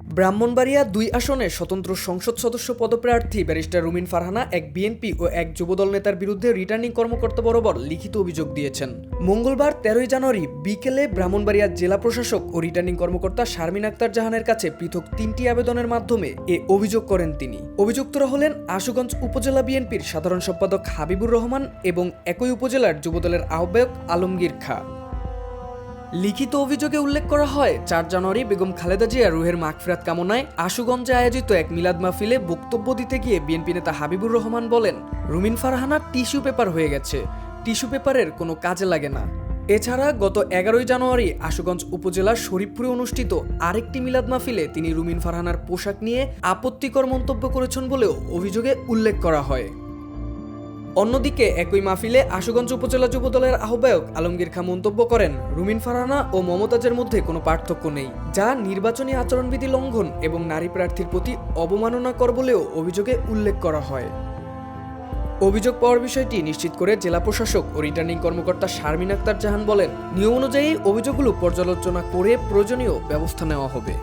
ব্রাহ্মণবাড়িয়া ২ আসনে স্বতন্ত্র সংসদ সদস্য পদপ্রার্থী ব্যারিস্টার রুমিন ফারহানা এক বিএনপি ও এক যুবদল নেতার বিরুদ্ধে রিটার্নিং কর্মকর্তা বরাবর লিখিত অভিযোগ দিয়েছেন। মঙ্গলবার ১৩ জানুয়ারি বিকেলে ব্রাহ্মণবাড়িয়া জেলা প্রশাসক ও রিটার্নিং কর্মকর্তা শারমিন আক্তার জাহানের কাছে পৃথক ৩টি আবেদনের মাধ্যমে এ অভিযোগ করেন তিনি। অভিযুক্তরা হলেন আশুগঞ্জ উপজেলা বিএনপির সাধারণ সম্পাদক হাবিবুর রহমান এবং একই উপজেলার যুবদলের আহ্বায়ক আলমগীর খাঁ। লিখিত অভিযোগে উল্লেখ করা হয়, ৪ জানুয়ারি বেগম খালেদা জিয়া রুহের মাগফিরাত কামনায় আশুগঞ্জে আয়োজিত এক মিলাদ মাহফিলে বক্তব্য দিতে গিয়ে বিএনপি নেতা হাবিবুর রহমান বলেন, রুমিন ফারহানা টিস্যু পেপার হয়ে গেছে, টিস্যু পেপারের কোনো কাজে লাগে না। এছাড়া গত ১১ জানুয়ারি আশুগঞ্জ উপজেলার শরীফপুরে অনুষ্ঠিত আরেকটি মিলাদ মাহফিলে তিনি রুমিন ফারহানার পোশাক নিয়ে আপত্তিকর মন্তব্য করেছেন বলেও অভিযোগে উল্লেখ করা হয়। অন্যদিকে একই মাহফিলে আশুগঞ্জ উপজেলা যুবদলের আহ্বায়ক আলমগীর খাঁ মন্তব্য করেন, রুমিন ফারহানা ও মমতাজের মধ্যে কোনো পার্থক্য নেই, যা নির্বাচনী আচরণবিধি লঙ্ঘন এবং নারী প্রার্থীর প্রতি অবমাননাকর বলেও অভিযোগে উল্লেখ করা হয়। অভিযোগ পাওয়ার বিষয়টি নিশ্চিত করে জেলা প্রশাসক ও রিটার্নিং কর্মকর্তা শারমিন আক্তার জাহান বলেন, নিয়ম অনুযায়ী অভিযোগগুলো পর্যালোচনা করে প্রয়োজনীয় ব্যবস্থা নেওয়া হবে।